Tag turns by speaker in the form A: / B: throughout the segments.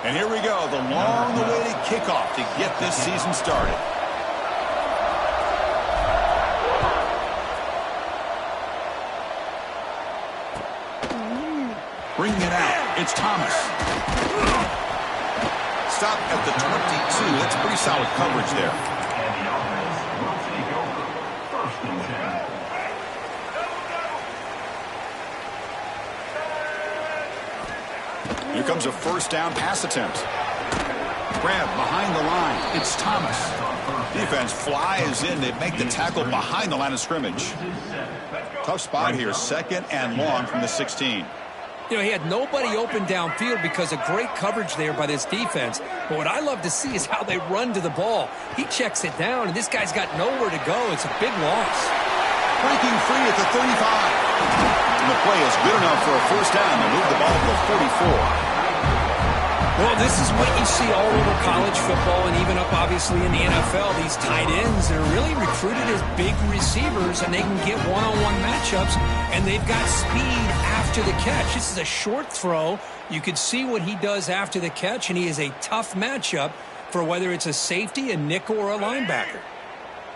A: And here we go, the long-awaited kickoff to get this season started. Bringing it out, it's Thomas. Stop at the 22. That's pretty solid coverage there.
B: And the offense will take over. First and 10.
A: Here comes a first down pass attempt. Grab behind the line. It's Thomas. Defense flies in. They make the tackle behind the line of scrimmage. Tough spot here. Second and long from the 16.
C: You know, he had nobody open downfield because of great coverage there by this defense. But what I love to see is how they run to the ball. He checks it down, and this guy's got nowhere to go. It's a big loss.
A: Breaking free at the 35. And the play is good enough for a first down to move the ball to the 44.
C: Well, this is what you see all over college football and even up, obviously, in the NFL. These tight ends are really recruited as big receivers, and they can get one-on-one matchups, and they've got speed after the catch. This is a short throw. You could see what he does after the catch, and he is a tough matchup for whether it's a safety, a nickel, or a linebacker.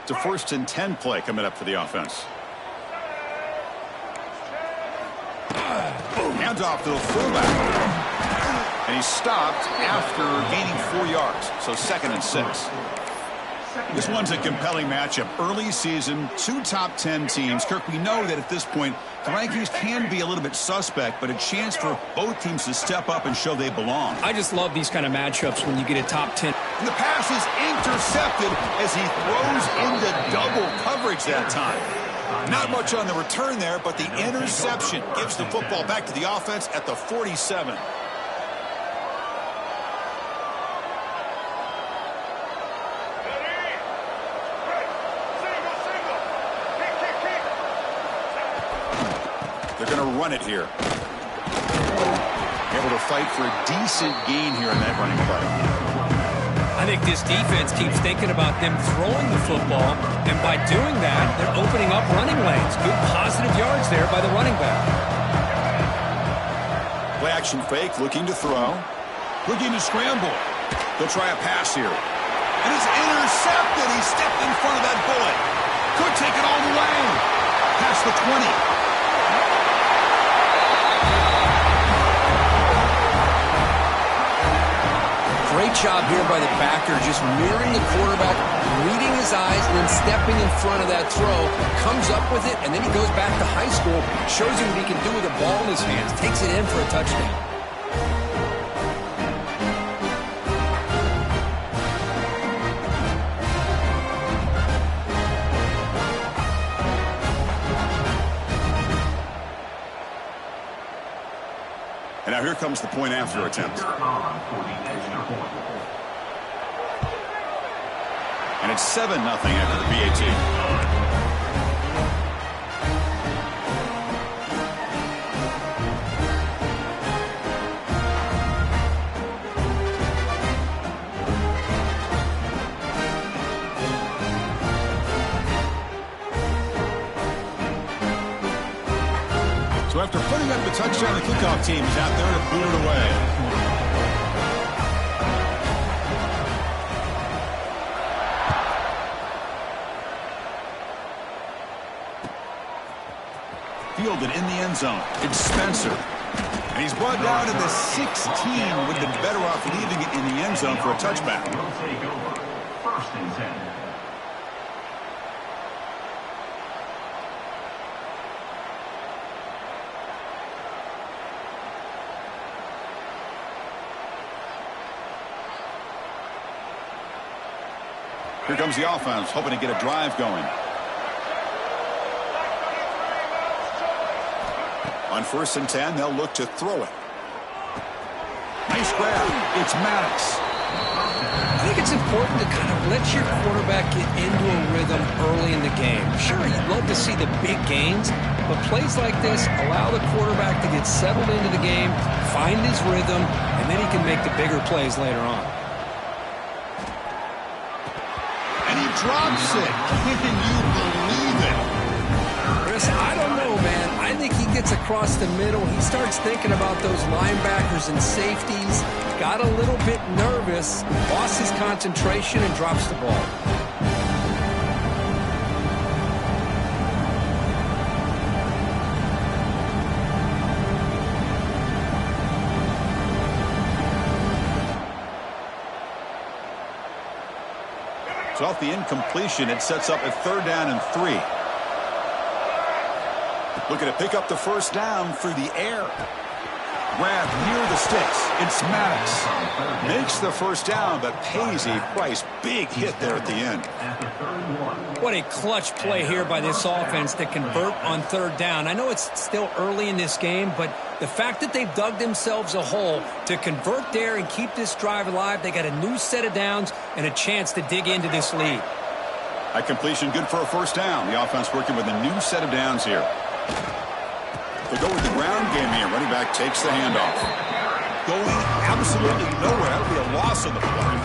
A: It's a first and 10 play coming up for the offense. Hands off to the fullback. And he's stopped after gaining 4 yards. So second and 6. This one's a compelling matchup. Early season, 2 top 10 teams. Kirk, we know that at this point, the rankings can be a little bit suspect, but a chance for both teams to step up and show they belong.
C: I just love these kind of matchups when you get a top 10.
A: And the pass is intercepted as he throws into double coverage that time. Not much on the return there, but the interception gives the football back to the offense at the 47. They're going to run it here. Able to fight for a decent gain here in that running play.
C: I think this defense keeps thinking about them throwing the football, and by doing that, they're opening up running lanes. Good positive yards there by the running back.
A: Play action fake, looking to throw. Looking to scramble. They'll try a pass here. And it's intercepted. He stepped in front of that bullet. Could take it all the way. Past the 20.
C: Great job here by the backer, just mirroring the quarterback, reading his eyes, and then stepping in front of that throw, comes up with it, and then he goes back to high school, shows him what he can do with a ball in his hands, takes it in for a touchdown.
A: And now here comes the point after attempt. And it's 7-0 after the PAT. So after putting up the touchdown, the kickoff team is out there to boot it away. Fielded in the end zone. It's Spencer. And he's brought down to the 16. Would have been better off leaving it in the end zone for a touchback.
B: Will take over. First and 10.
A: Here comes the offense, hoping to get a drive going. On first and 10, they'll look to throw it. Nice grab. It's Maddox.
C: I think it's important to kind of let your quarterback get into a rhythm early in the game. Sure, you'd love to see the big gains, but plays like this allow the quarterback to get settled into the game, find his rhythm, and then he can make the bigger plays later on.
A: And he drops it. Can you believe it?
C: Chris, Chris, I don't know, man. I think he gets across the middle. He starts thinking about those linebackers and safeties. Got a little bit nervous, lost his concentration, and drops the ball.
A: So off the incompletion, it sets up a 3rd down and 3. Looking to pick up the first down through the air. Grab near the sticks. It's Maddox. Makes the first down, but pays a price. Big hit there at the end.
C: What a clutch play here by this offense to convert on 3rd down. I know it's still early in this game, but the fact that they've dug themselves a hole to convert there and keep this drive alive, they got a new set of downs and a chance to dig into this lead.
A: That completion good for a first down. The offense working with a new set of downs here. They go with the ground game here. Running back takes the handoff. Going absolutely nowhere. That'll be a loss of the play.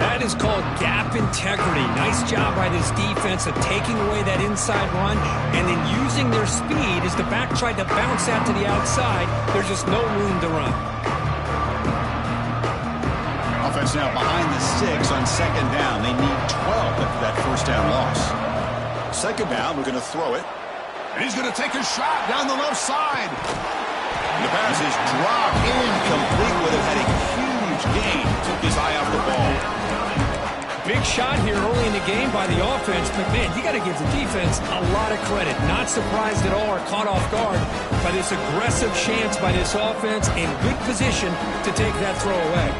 C: That is called gap integrity. Nice job by this defense of taking away that inside run and then using their speed as the back tried to bounce out to the outside. There's just no room to run.
A: Offense now behind the 6 on 2nd down. They need 12 after that first down loss. 2nd down, we're going to throw it. And he's going to take a shot down the left side. And the pass is dropped incomplete. Would have had a huge gain. Took his eye off the ball.
C: Big shot here early in the game by the offense, but man, you got to give the defense a lot of credit. Not surprised at all or caught off guard by this aggressive chance by this offense in good position to take that throw away.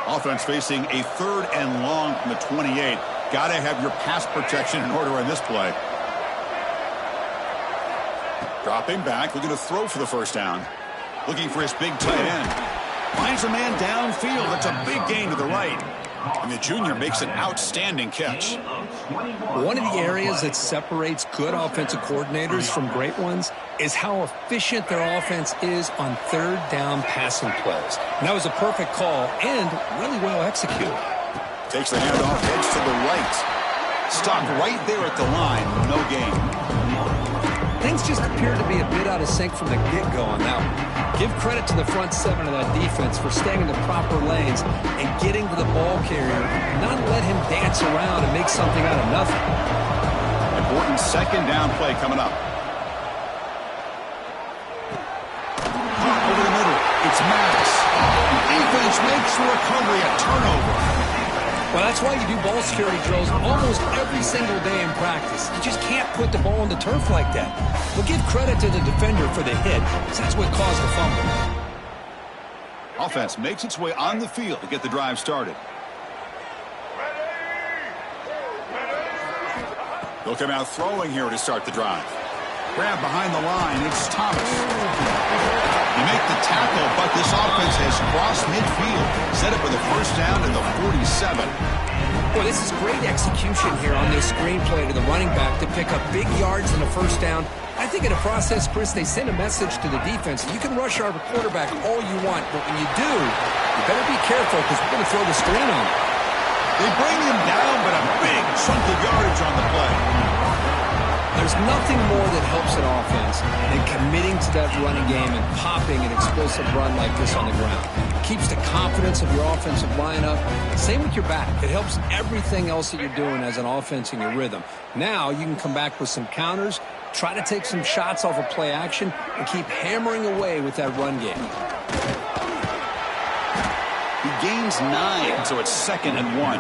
A: Offense facing a 3rd and long from the 28. Got to have your pass protection in order on this play. Dropping back, looking to throw for the first down. Looking for his big tight end. Finds a man downfield. That's a big gain to the right. And the junior makes an outstanding catch.
C: One of the areas that separates good offensive coordinators from great ones is how efficient their offense is on 3rd down passing plays. And that was a perfect call and really well executed.
A: Takes the handoff, heads to the right. Stopped right there at the line. No gain.
C: Things just appear to be a bit out of sync from the get-go on that one. Give credit to the front 7 of that defense for staying in the proper lanes and getting to the ball carrier, not let him dance around and make something out of nothing.
A: Important 2nd down play coming up. Over the middle, it's Maddox. The defense makes the recovery a turnover.
C: Well, that's why you do ball security drills almost every single day in practice. You just can't put the ball on the turf like that. But give credit to the defender for the hit, because that's what caused the fumble.
A: Offense makes its way on the field to get the drive started. They'll come out throwing here to start the drive. Grab behind the line. It's Thomas. You make the tackle, but this offense has crossed midfield. Set up with a first down at the 47.
C: Boy, this is great execution here on this screenplay to the running back to pick up big yards in the first down. I think in the process, Chris, they send a message to the defense. You can rush our quarterback all you want, but when you do, you better be careful because we're going to throw the screen on him.
A: They bring him down, but a big chunk of yardage on the play.
C: There's nothing more that helps an offense than committing to that running game and popping an explosive run like this on the ground. It keeps the confidence of your offensive lineup. Same with your back. It helps everything else that you're doing as an offense in your rhythm. Now you can come back with some counters, try to take some shots off of play action, and keep hammering away with that run game.
A: He gains 9, so it's 2nd and 1.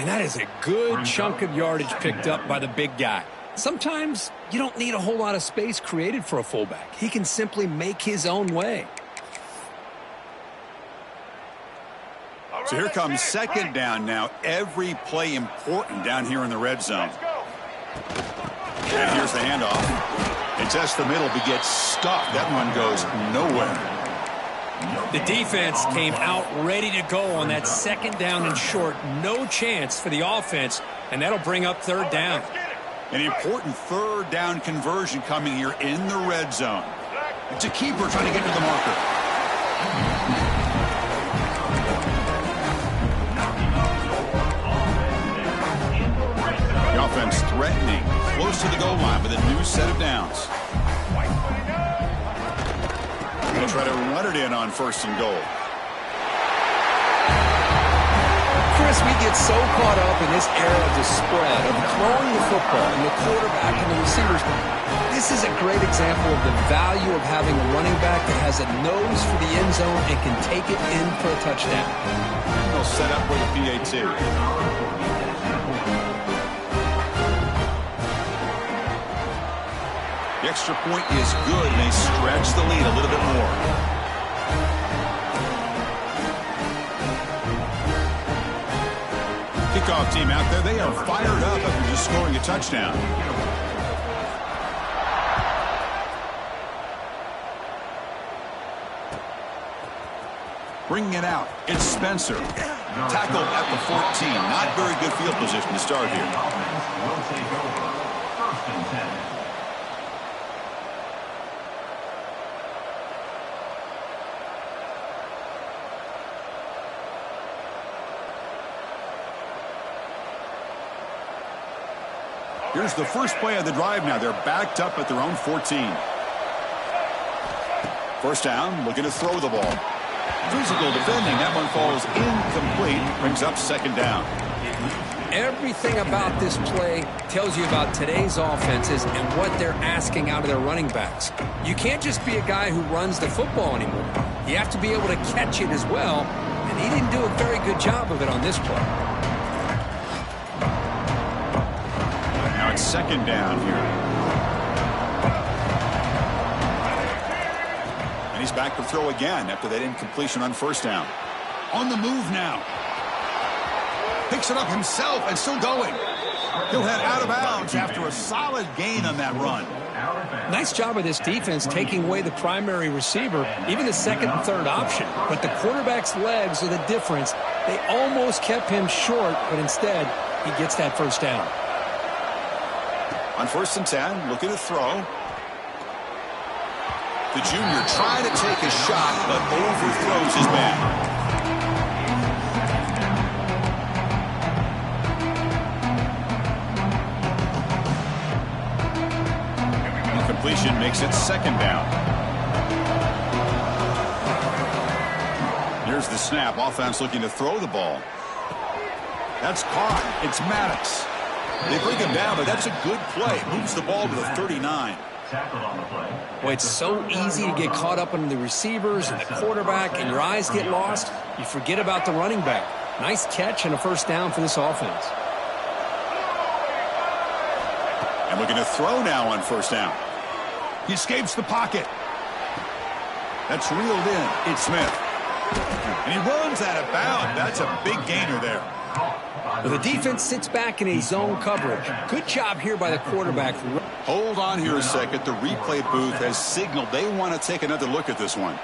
C: And that is a good chunk of yardage picked up by the big guy. Sometimes you don't need a whole lot of space created for a fullback. He can simply make his own way.
A: So here comes second down now. Every play important down here in the red zone. And here's the handoff. It tests the middle, but gets stuck. That one goes nowhere.
C: The defense came out ready to go on that second down and short. No chance for the offense, and that'll bring up third down.
A: An important third down conversion coming here in the red zone. It's a keeper trying to get to the marker. The offense threatening, close to the goal line with a new set of downs. They'll try to run it in on first and goal.
C: Chris, we get so caught up in this era of the spread, of throwing the football and the quarterback and the receivers. This is a great example of the value of having a running back that has a nose for the end zone and can take it in for a touchdown.
A: They'll set up with a PAT. The extra point is good, and they stretch the lead a little bit more. Kickoff team out there, they are fired up after just scoring a touchdown. Bringing it out, it's Spencer. Tackled at the 14. Not very good field position to start here.
B: Will take over. First and 10.
A: Here's the first play of the drive now. They're backed up at their own 14. First down, looking to throw the ball. Physical defending. That one falls incomplete. Brings up second down.
C: Everything about this play tells you about today's offenses and what they're asking out of their running backs. You can't just be a guy who runs the football anymore. You have to be able to catch it as well, and he didn't do a very good job of it on this play.
A: Now it's second down here. And he's back to throw again after that incompletion on first down. On the move now. Picks it up himself and still going. He'll head out of bounds after a solid gain on that run.
C: Nice job of this defense taking away the primary receiver, even the second and third option. But the quarterback's legs are the difference. They almost kept him short, but instead he gets that first down.
A: On first and 10, looking to throw. The junior trying to take a shot, but overthrows his man. Completion makes it second down. Here's the snap. Offense looking to throw the ball. That's caught. It's Maddox. They bring him down, but that's a good play. Moves the ball to the 39.
B: Tackled on the play.
C: Boy, it's so easy to get caught up in the receivers and the quarterback, and your eyes get lost. You forget about the running back. Nice catch and a first down for this offense.
A: And looking to throw now on first down. He escapes the pocket. That's reeled in. It's Smith. And he runs out of bounds. That's a big gainer there.
C: Well, the defense sits back in a zone coverage. Good job here by the quarterback.
A: Hold on here a second. The replay booth has signaled they want to take another look at this one.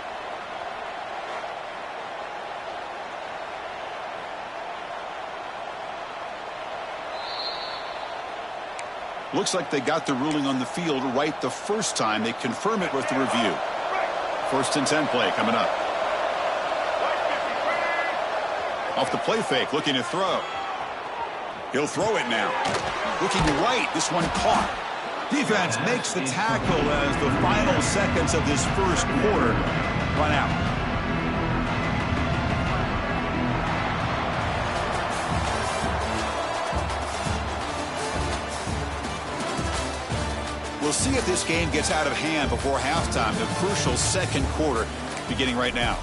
A: Looks like they got the ruling on the field right the first time. They confirm it with the review. First and 10 play coming up. Off the play fake, looking to throw. He'll throw it now. Looking right, this one caught. Defense makes the tackle as the final seconds of this first quarter run out. We'll see if this game gets out of hand before halftime. The crucial second quarter beginning right now.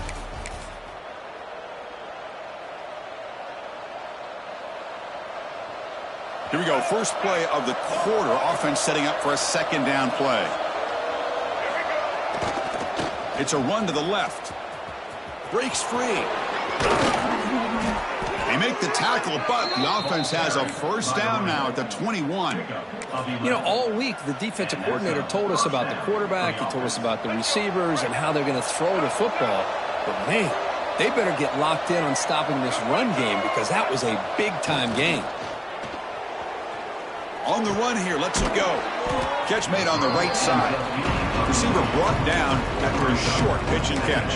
A: Here we go. First play of the quarter. Offense setting up for a second down play. It's a run to the left. Breaks free. They make the tackle, but the offense has a first down now at the 21.
C: You know, all week the defensive coordinator told us about the quarterback. He told us about the receivers and how they're going to throw the football. But, man, they better get locked in on stopping this run game because that was a big-time game.
A: On the run here, lets it go. Catch made on the right side. Receiver brought down after a short pitch and catch.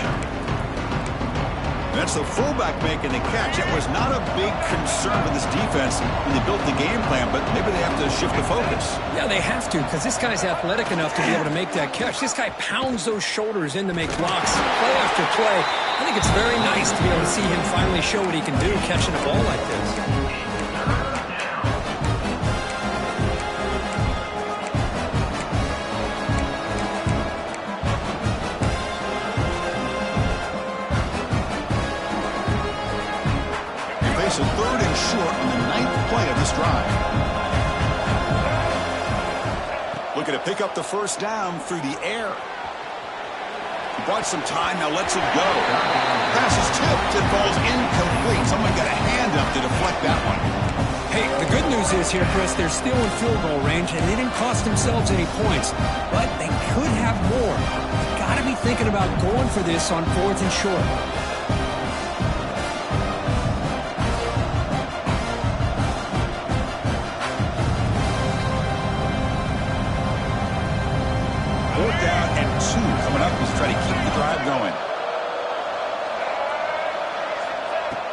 A: That's the fullback making the catch. It was not a big concern for this defense when they built the game plan, but maybe they have to shift the focus.
C: Yeah, they have to because this guy's athletic enough to be able to make that catch. This guy pounds those shoulders in to make blocks play after play. I think it's very nice to be able to see him finally show what he can do catching a ball like this.
A: A third and short on the 9th play of this drive. Looking to pick up the first down through the air. He brought some time, now lets it go. Pass is tipped and falls incomplete. Someone got a hand up to deflect that one.
C: Hey, the good news is here, Chris, they're still in field goal range, and they didn't cost themselves any points. But they could have more. Got to be thinking about going for this on 4th and short.
A: Down and 2 coming up as try to keep the drive going.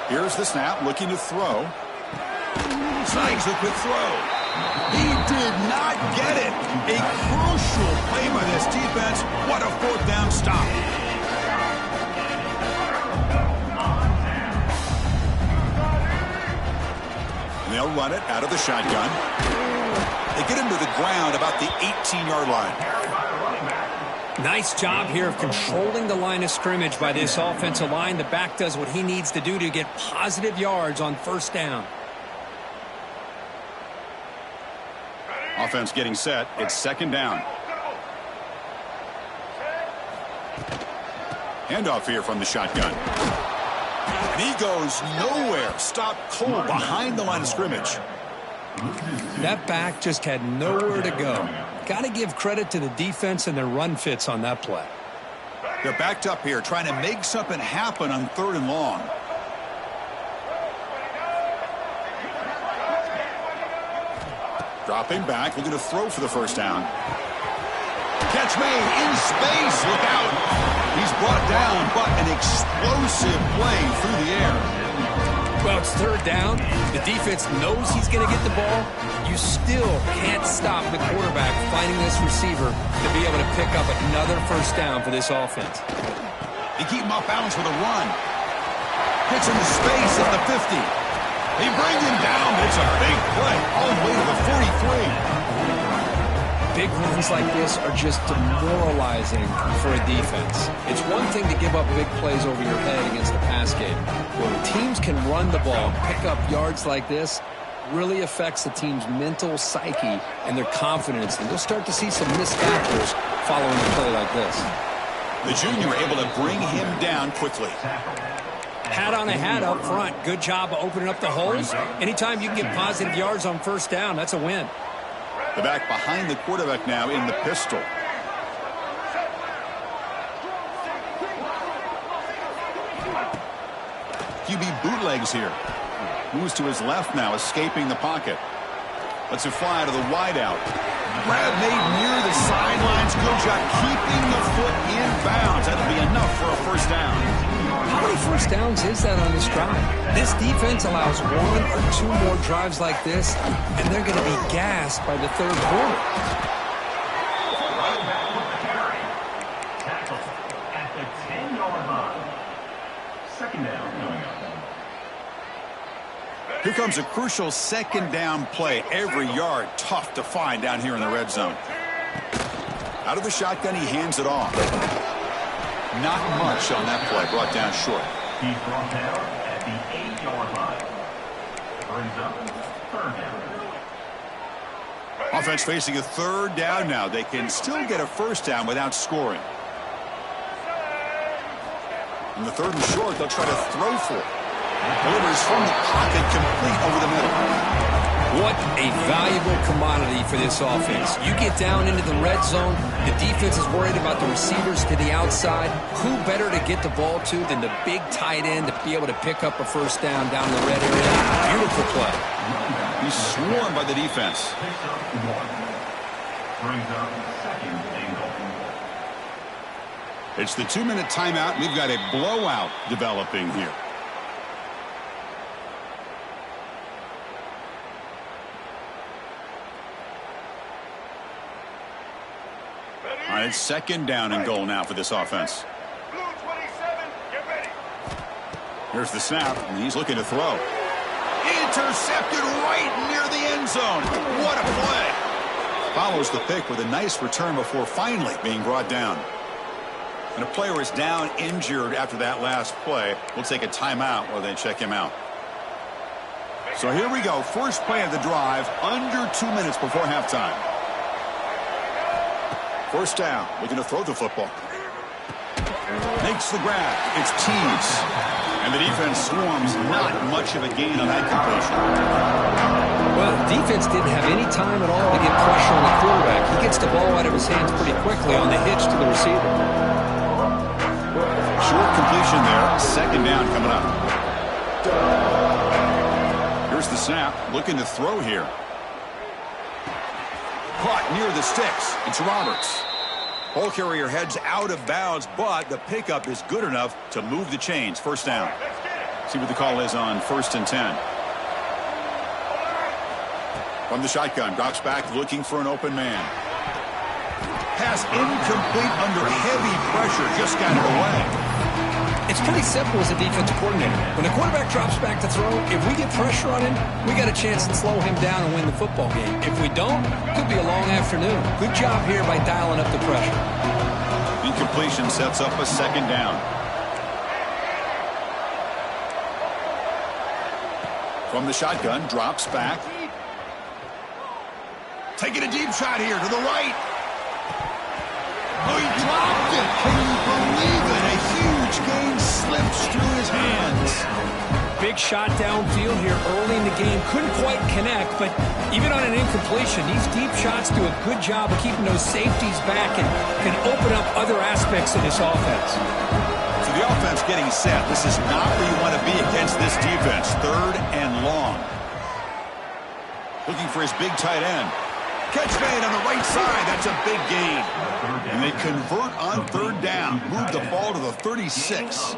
A: Here's the snap, looking to throw. Snags a quick throw. He did not get it. A crucial play by this defense. What a 4th down stop. And they'll run it out of the shotgun. They get him to the ground about the 18-yard line.
C: Nice job here of controlling the line of scrimmage by this offensive line. The back does what he needs to do to get positive yards on first down.
A: Offense getting set. It's second down. Handoff here from the shotgun. And he goes nowhere. Stop cold behind the line of scrimmage.
C: That back just had nowhere to go. Got to give credit to the defense and their run fits on that play.
A: They're backed up here trying to make something happen on 3rd and long. Dropping back, looking to throw for the first down. Catch made in space. Look out. He's brought down, but an explosive play through the air.
C: Well, it's 3rd down. The defense knows he's going to get the ball. You still can't stop the quarterback finding this receiver to be able to pick up another first down for this offense.
A: They keep him off balance with a run. Hits into space at the 50. They bring him down, but it's a big play all the way to the 43.
C: Big runs like this are just demoralizing for a defense. It's one thing to give up big plays over your head against the pass game. When teams can run the ball and pick up yards like this, really affects the team's mental psyche and their confidence. And you'll start to see some missed tackles following a play like this.
A: The junior able to bring him down quickly.
C: Hat on a hat up front. Good job of opening up the holes. Anytime you can get positive yards on first down, that's a win.
A: The back behind the quarterback now in the pistol. QB bootlegs here. Moves to his left now, escaping the pocket. Lets it fly to the wideout. Grab made near the sidelines. Good job keeping the foot in bounds. That'll be enough for a first down.
C: How many first downs is that on this drive? This defense allows 1 or 2 more drives like this, and they're going to be gassed by the 3rd quarter.
B: At the 10-yard line. Second down coming up.
A: Here comes a crucial second down play. Every yard tough to find down here in the red zone. Out of the shotgun, he hands it off. Not much on that play. Brought down short.
B: He's brought down at the 8-yard line. Brings up third down.
A: Offense facing a third down now. They can still get a first down without scoring. In the third and short, they'll try to throw for it. Delivers from the pocket, complete over the middle.
C: What a valuable commodity for this offense. You get down into the red zone, the defense is worried about the receivers to the outside. Who better to get the ball to than the big tight end to be able to pick up a first down down the red area? Beautiful play.
A: He's swarmed by the defense.
B: Brings up second and goal.
A: It's the 2-minute timeout. We've got a blowout developing here. All right, it's second down and goal now for this offense.
B: Blue 27, get ready.
A: Here's the snap, and he's looking to throw. Intercepted right near the end zone. What a play. Follows the pick with a nice return before finally being brought down. And a player is down injured after that last play. We'll take a timeout while they check him out. So here we go. First play of the drive, under 2 minutes before halftime. First down, looking to throw the football. Makes the grab. It's Tees. And the defense swarms. Not much of a gain on that completion.
C: Well, the defense didn't have any time at all to get pressure on the quarterback. He gets the ball out of his hands pretty quickly on the hitch to the receiver.
A: Short completion there. Second down coming up. Here's the snap. Looking to throw here. Caught near the sticks. It's Roberts. Ball carrier heads out of bounds, but the pickup is good enough to move the chains. First down. See what the call is on 1st and 10. From the shotgun, drops back looking for an open man. Pass incomplete under heavy pressure. Just got it away.
C: It's pretty simple as a defensive coordinator. When the quarterback drops back to throw, if we get pressure on him, we got a chance to slow him down and win the football game. If we don't, it could be a long afternoon. Good job here by dialing up the pressure.
A: Incompletion sets up a second down. From the shotgun, drops back. Taking a deep shot here to the right. Oh, he dropped it. Can you believe it? A huge gain slips through his hands.
C: Big shot downfield here early in the game. Couldn't quite connect, but even on an incompletion, these deep shots do a good job of keeping those safeties back and can open up other aspects of this offense.
A: So the offense getting set. This is not where you want to be against this defense. Third and long. Looking for his big tight end. Catch made on the right side. That's a big gain. And they convert on third down. Move the ball to the 36.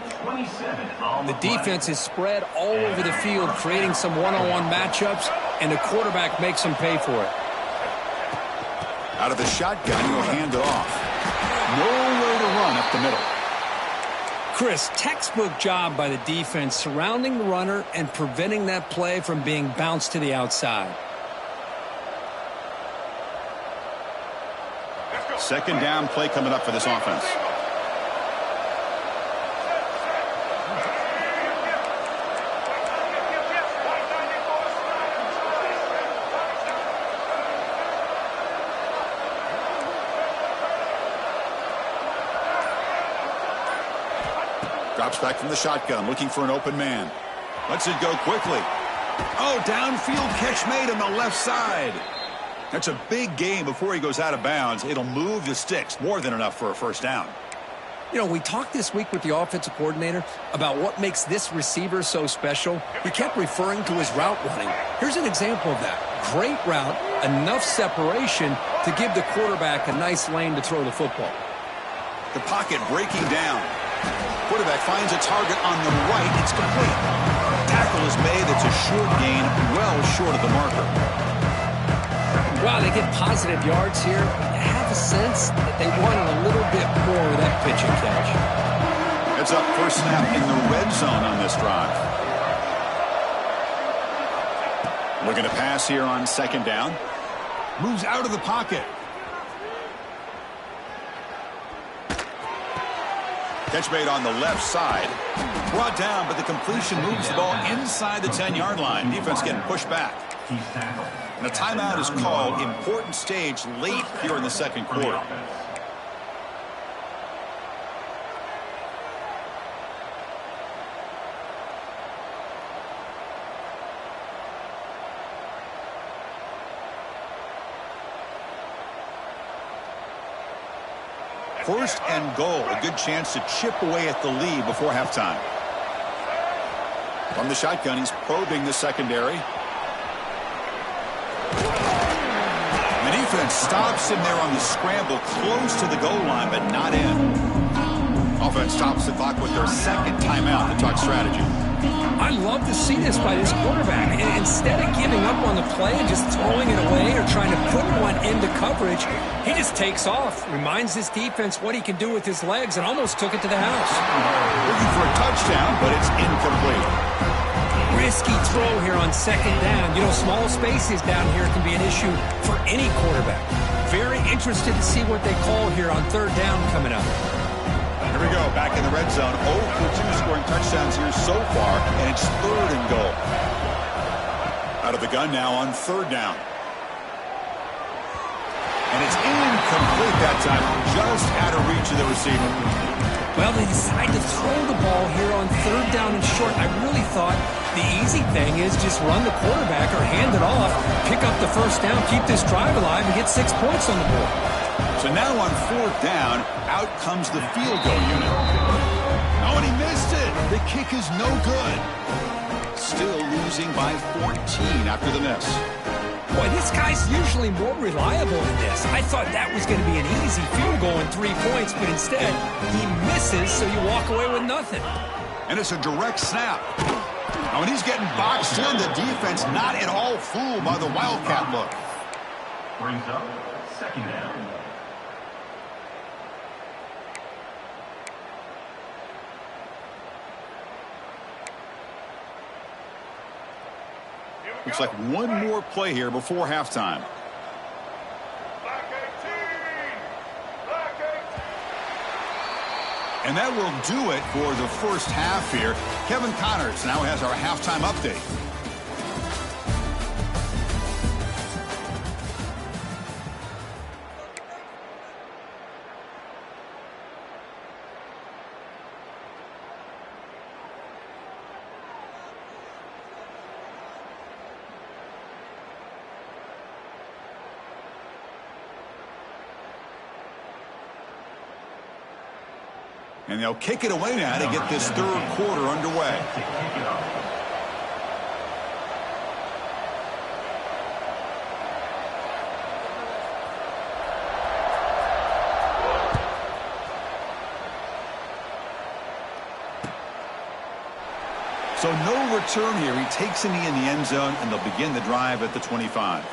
C: The defense is spread all over the field, creating some one-on-one matchups, and the quarterback makes them pay for it.
A: Out of the shotgun, he'll hand it off. Nowhere to run up the middle.
C: Chris, textbook job by the defense surrounding the runner and preventing that play from being bounced to the outside.
A: Second down play coming up for this offense. Drops back from the shotgun, looking for an open man. Lets it go quickly. Oh, downfield catch made on the left side. That's a big gain before he goes out of bounds. It'll move the sticks. More than enough for a first down.
C: You know, we talked this week with the offensive coordinator about what makes this receiver so special. He kept referring to his route running. Here's an example of that. Great route, enough separation to give the quarterback a nice lane to throw the football.
A: The pocket breaking down. Quarterback finds a target on the right. It's complete. Tackle is made. It's a short gain, well short of the marker.
C: Wow, they get positive yards here. I have a sense that they wanted a little bit more of that pitch and catch.
A: Heads up, first snap in the red zone on this drive. Looking to pass here on second down. Moves out of the pocket. Catch made on the left side. Brought down, but the completion moves the ball inside the 10-yard line. Defense getting pushed back.
B: He's tackled.
A: And a timeout is called. Important stage late here in the second quarter. First and goal. A good chance to chip away at the lead before halftime. From the shotgun, he's probing the secondary. The defense stops him there on the scramble, close to the goal line, but not in. Offense stops the clock with their second timeout to talk strategy.
C: I love to see this by this quarterback. And instead of giving up on the play and just throwing it away or trying to put one into coverage, he just takes off, reminds his defense what he can do with his legs, and almost took it to the house.
A: Looking for a touchdown, but it's incomplete.
C: Risky throw here on second down. You know, small spaces down here can be an issue for any quarterback. Very interested to see what they call here on third down coming up.
A: Here we go, back in the red zone. 0 for 2 scoring touchdowns here so far, and it's third and goal. Out of the gun now on third down. And it's incomplete that time, just out of reach of the receiver.
C: Well, they decide to throw the ball here on third down and short. I really thought the easy thing is just run the quarterback or hand it off, pick up the first down, keep this drive alive, and get 6 points on the board.
A: So now on fourth down, out comes the field goal unit. Oh, and he missed it. The kick is no good. Still losing by 14 after the miss.
C: Boy, this guy's usually more reliable than this. I thought that was going to be an easy field goal and 3 points, but instead he misses, so you walk away with nothing.
A: And it's a direct snap. Oh, and he's getting boxed in. The defense not at all fooled by the Wildcat look.
B: Brings up second down.
A: Looks like one more play here before halftime. And that will do it for the first half here. Kevin Connors now has our halftime update. And they'll kick it away now to get this third quarter underway. So no return here. He takes a knee in the end zone, and they'll begin the drive at the 25.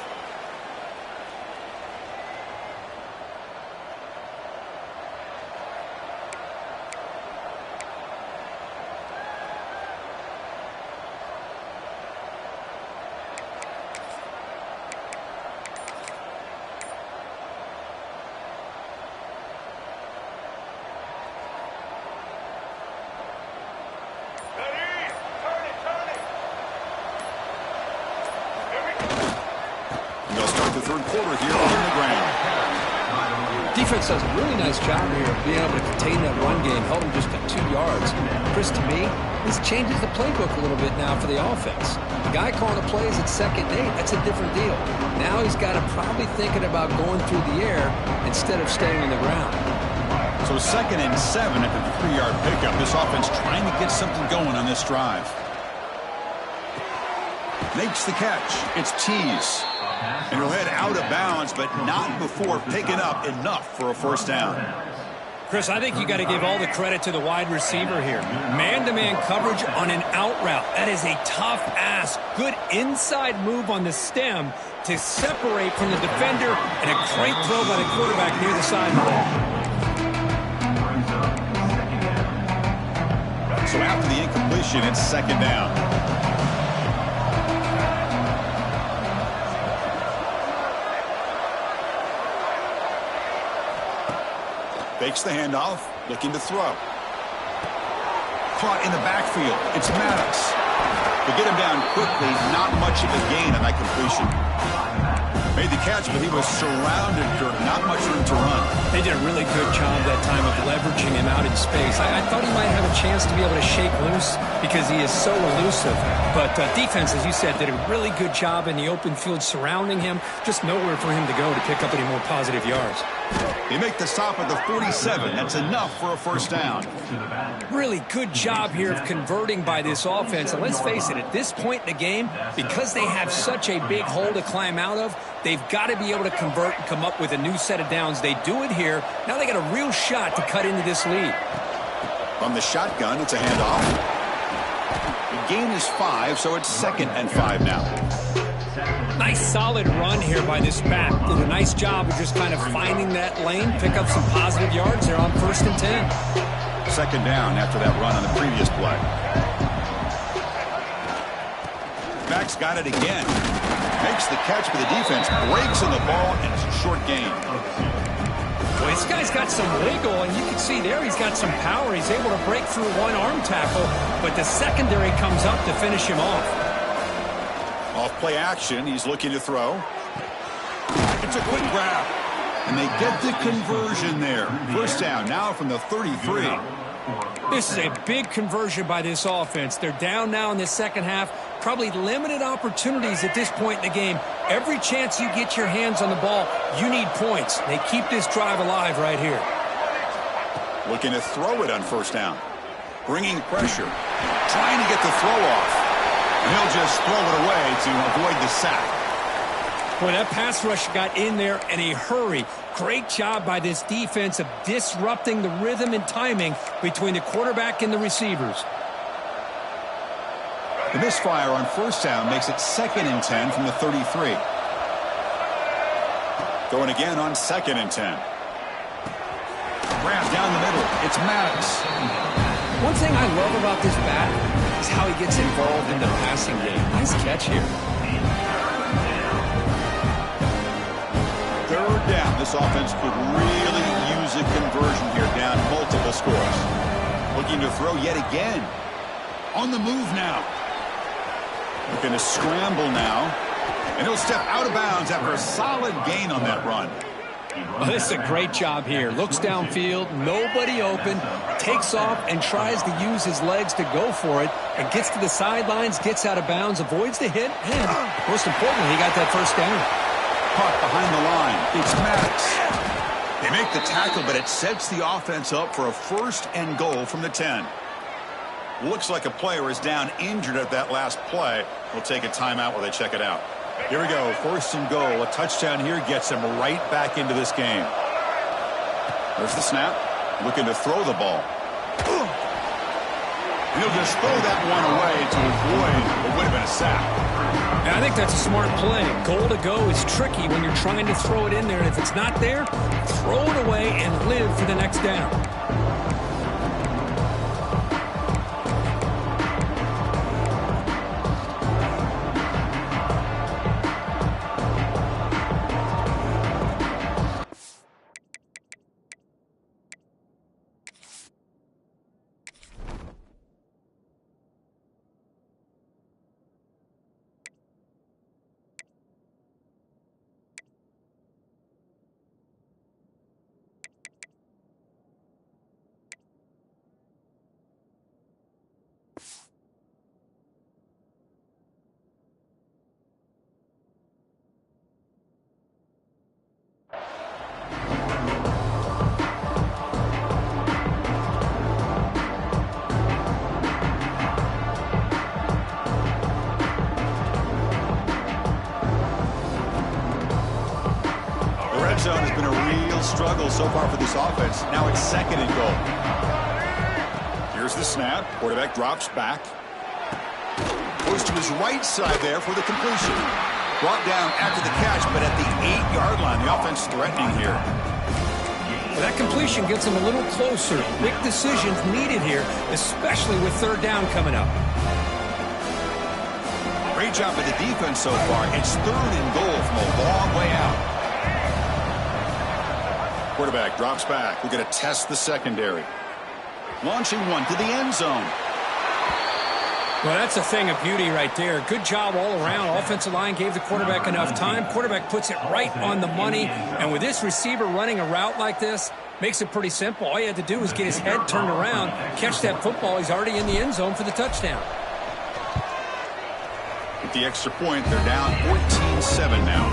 C: Defense does a really nice job here of being able to contain that run game, held him just at 2 yards. Chris, to me, this changes the playbook a little bit now for the offense. The guy calling the plays at 2nd and 8, that's a different deal. Now he's got to probably thinking about going through the air instead of staying on the ground.
A: So 2nd and 7 at the 3-yard pickup. This offense trying to get something going on this drive. Makes the catch. It's Tease. And he'll head out of bounds, but not before picking up enough for a first down.
C: Chris, I think you got to give all the credit to the wide receiver here. Man-to-man coverage on an out route. That is a tough ask. Good inside move on the stem to separate from the defender, and a great throw by the quarterback near the sideline.
A: So after the incompletion, it's 2nd down. Fakes the handoff, looking to throw. Caught in the backfield. It's Maddox. To get him down quickly, not much of a gain on that completion. Made the catch, but he was surrounded, Kirk. Not much room to run.
C: They did a really good job that time of leveraging him out in space. I thought he might have a chance to be able to shake loose because he is so elusive. But defense, as you said, did a really good job in the open field surrounding him. Just nowhere for him to go to pick up any more positive yards.
A: They make the stop at the 47. That's enough for a first down.
C: Really good job here of converting by this offense. And let's face it, at this point in the game, because they have such a big hole to climb out of, they've got to be able to convert and come up with a new set of downs. They do it here. Now they got a real shot to cut into this lead.
A: From the shotgun, it's a handoff. The gain is 5, so it's 2nd and 5 now.
C: Nice solid run here by this back. Did a nice job of just kind of finding that lane, pick up some positive yards there on 1st and 10.
A: 2nd down after that run on the previous play. Back's got it again. Makes the catch, but the defense breaks in the ball, and it's a short gain.
C: Well, this guy's got some wiggle, and you can see there he's got some power. He's able to break through one arm tackle, but the secondary comes up to finish him off.
A: Off play action, he's looking to throw. It's a quick grab. And they get the conversion there. First down now from the 33.
C: This is a big conversion by this offense. They're down now in the second half. Probably limited opportunities at this point in the game. Every chance you get your hands on the ball, you need points. They keep this drive alive right here.
A: Looking to throw it on first down. Bringing pressure. Trying to get the throw off. And he'll just throw it away to avoid the sack.
C: Boy, that pass rush got in there in a hurry. Great job by this defense of disrupting the rhythm and timing between the quarterback and the receivers.
A: The misfire on first down makes it 2nd and 10 from the 33. Going again on 2nd and 10. Grab down the middle. It's Maddox.
C: One thing I love about this back is how he gets involved in the passing game. Nice catch here.
A: 3rd down. This offense could really use a conversion here, down multiple scores. Looking to throw yet again. On the move now. Looking to scramble now. And he'll step out of bounds after a solid gain on that run.
C: Well, this is a great job here. Looks downfield, nobody open, takes off and tries to use his legs to go for it, and gets to the sidelines, gets out of bounds, avoids the hit, and most importantly, he got that first down.
A: Caught behind the line. It's Maddox. They make the tackle, but it sets the offense up for a 1st and goal from the 10. Looks like a player is down injured at that last play. We'll take a timeout while they check it out. Here we go, 1st and goal. A touchdown here gets them right back into this game. There's the snap. Looking to throw the ball. He'll just throw that one away to avoid what would have been a sack.
C: And I think that's a smart play. Goal to go is tricky when you're trying to throw it in there. And if it's not there, throw it away and live for the next down.
A: Zone has been a real struggle so far for this offense. Now it's 2nd and goal. Here's the snap. Quarterback drops back. Goes to his right side there for the completion. Brought down after the catch, but at the 8-yard line. The offense threatening here.
C: Well, that completion gets them a little closer. Quick decisions needed here, especially with 3rd down coming up.
A: Great job by the defense so far. It's 3rd and goal from a long way out. Quarterback drops back. We're going to test the secondary. Launching one to the end zone.
C: Well, that's a thing of beauty right there. Good job all around. Offensive line gave the quarterback enough time. Quarterback puts it right on the money. And with this receiver running a route like this, makes it pretty simple. All you had to do was get his head turned around, catch that football. He's already in the end zone for the touchdown.
A: With the extra point, they're down 14-7 now.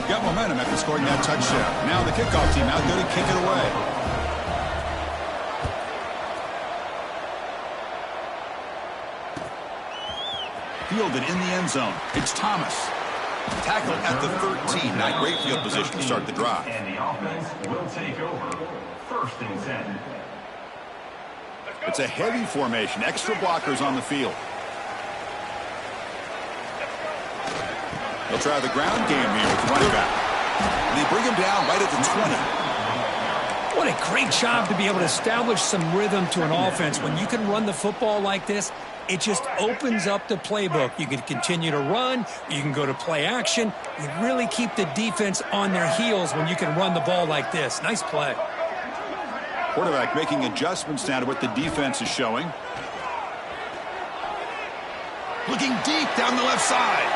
A: Got momentum after scoring that touchdown. Now the kickoff team out there to kick it away. Fielded in the end zone. It's Thomas. Tackled at the 13. Not great field position to start the drive.
B: And the offense will take over. 1st and 10.
A: It's a heavy formation. Extra blockers on the field. They'll try the ground game here with the running back. And they bring him down right at the 20.
C: What a great job to be able to establish some rhythm to an offense. When you can run the football like this, it just opens up the playbook. You can continue to run. You can go to play action. You really keep the defense on their heels when you can run the ball like this. Nice play.
A: Quarterback making adjustments now to what the defense is showing. Looking deep down the left side.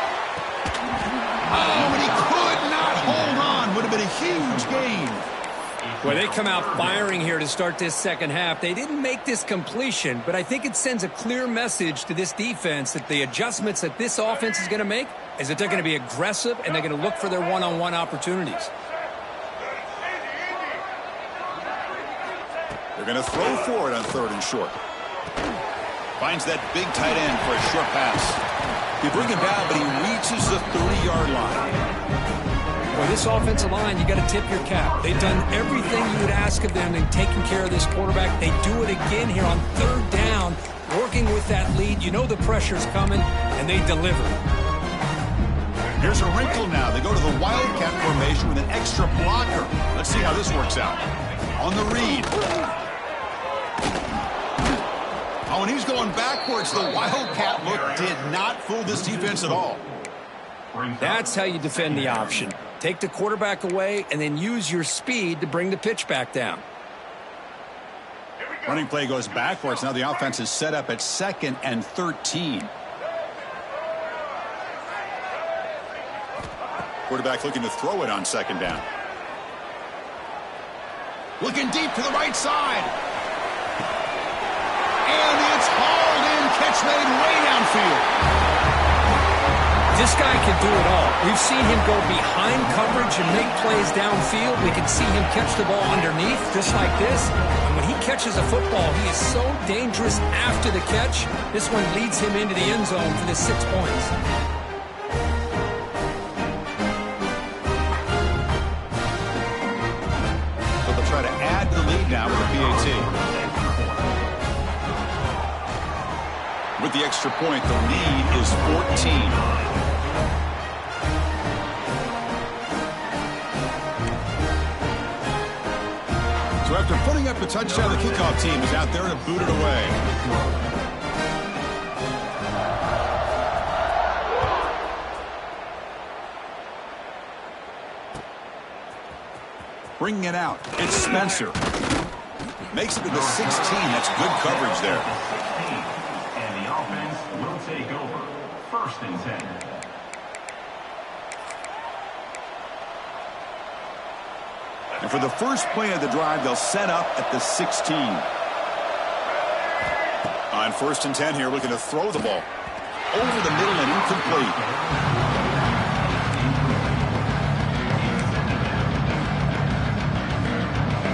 A: Oh, and he could not hold on. Would have been a huge gain.
C: Well, they come out firing here to start this second half. They didn't make this completion, but I think it sends a clear message to this defense that the adjustments that this offense is going to make is that they're going to be aggressive and they're going to look for their one-on-one opportunities.
A: They're going to throw for it on 3rd and short. Finds that big tight end for a short pass. You bring him down, but he reaches the 30-yard line.
C: Well, this offensive line, you got to tip your cap. They've done everything you would ask of them in taking care of this quarterback. They do it again here on 3rd down, working with that lead. You know the pressure's coming, and they deliver.
A: Here's a wrinkle now. They go to the wildcat formation with an extra blocker. Let's see how this works out. On the read. Oh, and he's going backwards. The wildcat look did not fool this defense at all.
C: That's how you defend the option. Take the quarterback away and then use your speed to bring the pitch back down.
A: Running play goes backwards. Now the offense is set up at 2nd and 13. Quarterback looking to throw it on 2nd down. Looking deep to the right side. And it's hauled in. Catch made way downfield.
C: This guy can do it all. We've seen him go behind coverage and make plays downfield. We can see him catch the ball underneath just like this. And when he catches a football, he is so dangerous after the catch. This one leads him into the end zone for the 6 points.
A: So they'll try to add to the lead now with a PAT. With the extra point, the lead is 14. So after putting up a touchdown, the kickoff team is out there to boot it away. Bringing it out, it's Spencer. Makes it to the 16. That's good coverage there.
B: And the offense will take over. 1st and 10.
A: And for the first play of the drive, they'll set up at the 16. On 1st and 10 here, looking to throw the ball. Over the middle and incomplete.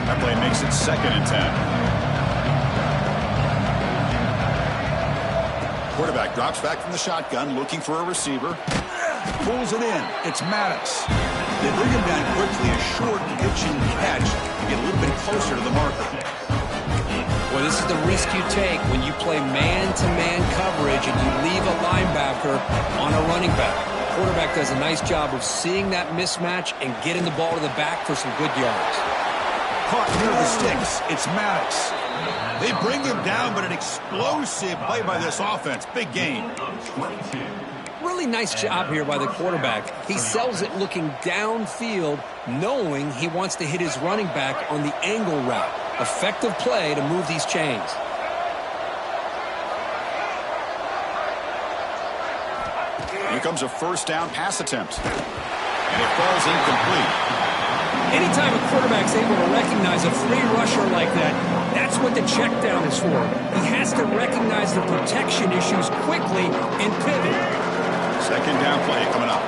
A: That play makes it 2nd and 10. Quarterback drops back from the shotgun, looking for a receiver. Pulls it in. It's Maddox. They bring him down quickly, a short pitching catch to get a little bit closer to the marker.
C: Well, this is the risk you take when you play man-to-man coverage and you leave a linebacker on a running back. Quarterback does a nice job of seeing that mismatch and getting the ball to the back for some good yards.
A: Caught near the sticks. It's Maddox. They bring him down, but an explosive play by this offense. Big gain.
C: Really nice job here by the quarterback. He sells it looking downfield, knowing he wants to hit his running back on the angle route. Effective play to move these chains.
A: Here comes a first down pass attempt. And it falls incomplete.
C: Anytime a quarterback's able to recognize a free rusher like that, that's what the check down is for. He has to recognize the protection issues quickly and pivot.
A: Second down play coming up.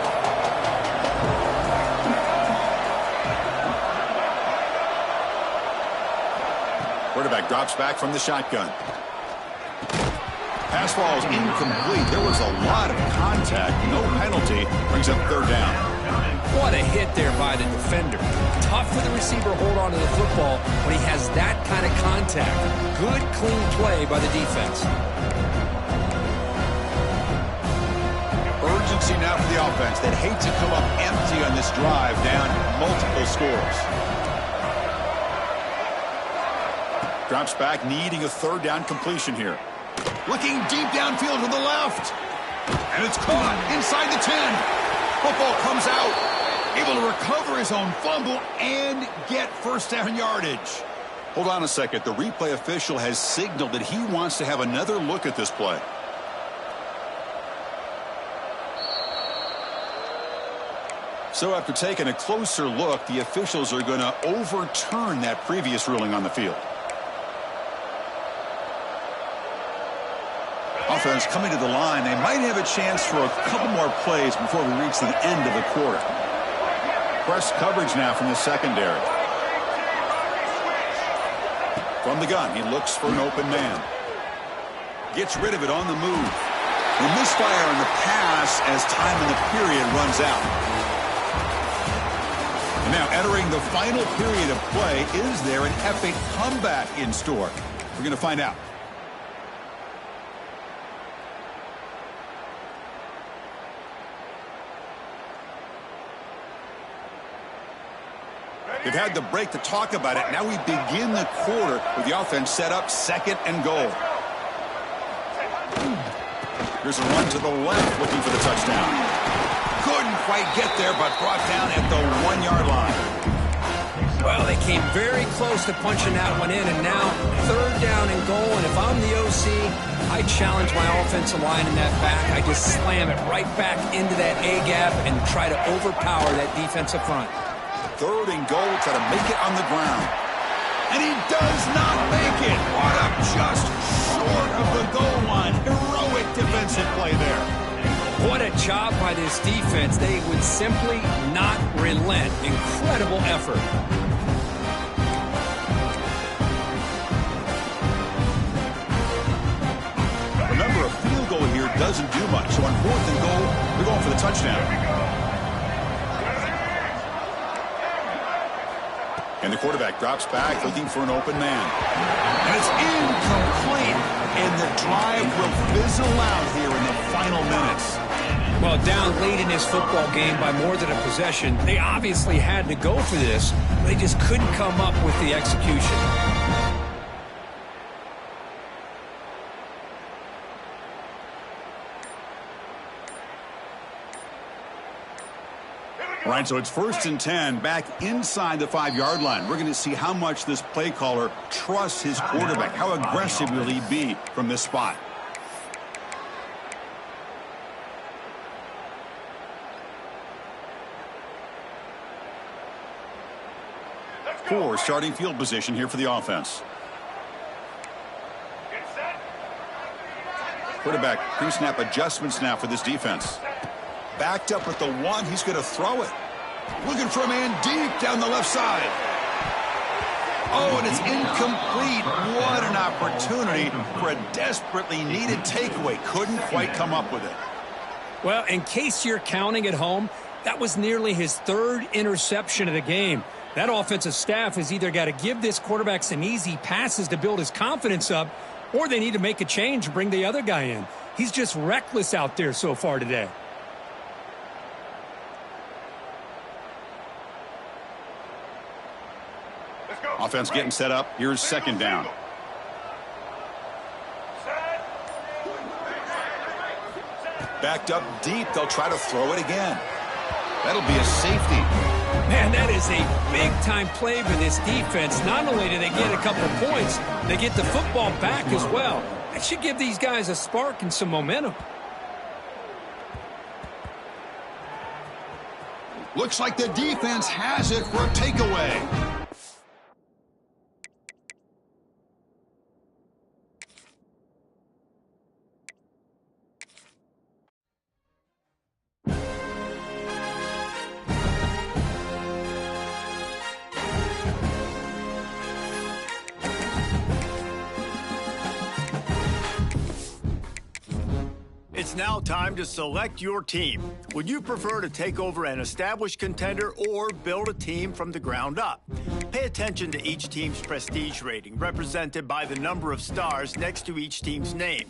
A: Quarterback drops back from the shotgun. Pass falls incomplete. There was a lot of contact. No penalty. Brings up third down.
C: What a hit there by the defender. Tough for the receiver to hold on to the football when he has that kind of contact. Good, clean play by the defense.
A: Urgency now for the offense. They'd hate to come up empty on this drive, down multiple scores. Drops back, needing a third down completion here. Looking deep downfield to the left. And it's caught inside the 10. Football comes out. Able to recover his own fumble and get first down yardage. Hold on a second. The replay official has signaled that he wants to have another look at this play. So after taking a closer look, the officials are going to overturn that previous ruling on the field. Offense coming to the line. They might have a chance for a couple more plays before we reach the end of the quarter. Press coverage now from the secondary. From the gun, he looks for an open man. Gets rid of it on the move. The misfire on the pass as time in the period runs out. And now entering the final period of play, is there an epic comeback in store? We're going to find out. They've had the break to talk about it. Now we begin the quarter with the offense set up second and goal. Here's a run to the left looking for the touchdown. Couldn't quite get there, but brought down at the 1 yard line.
C: Well, they came very close to punching that one in, and now third down and goal. And if I'm the OC, I challenge my offensive line in that back. I just slam it right back into that A gap and try to overpower that defensive front.
A: Third and goal, try to make it on the ground. And he does not make it. Brought up just short of the goal line. Heroic defensive play there.
C: What a job by this defense. They would simply not relent. Incredible effort.
A: Remember, a field goal here doesn't do much. So on fourth and goal, they're going for the touchdown. And the quarterback drops back looking for an open man. And it's incomplete. And the drive will fizzle out here in the final minutes.
C: Well, down late in this football game by more than a possession, they obviously had to go for this. They just couldn't come up with the execution.
A: All right, so it's 1st and 10 back inside the 5 yard line. We're going to see how much this play caller trusts his quarterback. How aggressive will he be from this spot? Poor starting field position here for the offense. Quarterback pre-snap adjustments now for this defense. Backed up with the one, he's going to throw it. Looking for a man deep down the left side. Oh, and it's incomplete. What an opportunity for a desperately needed takeaway. Couldn't quite come up with it.
C: Well, in case you're counting at home, that was nearly his third interception of the game. That offensive staff has either got to give this quarterback some easy passes to build his confidence up, or they need to make a change and bring the other guy in. He's just reckless out there so far today.
A: Offense getting set up. Here's second down. Backed up deep. They'll try to throw it again. That'll be a safety.
C: Man, that is a big-time play for this defense. Not only do they get a couple points, they get the football back as well. That should give these guys a spark and some momentum.
A: Looks like the defense has it for a takeaway.
D: It's now time to select your team. Would you prefer to take over an established contender or build a team from the ground up? Pay attention to each team's prestige rating, represented by the number of stars next to each team's name.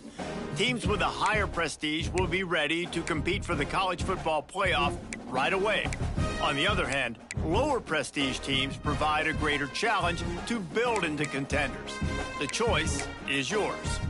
D: Teams with a higher prestige will be ready to compete for the college football playoff right away. On the other hand, lower prestige teams provide a greater challenge to build into contenders. The choice is yours.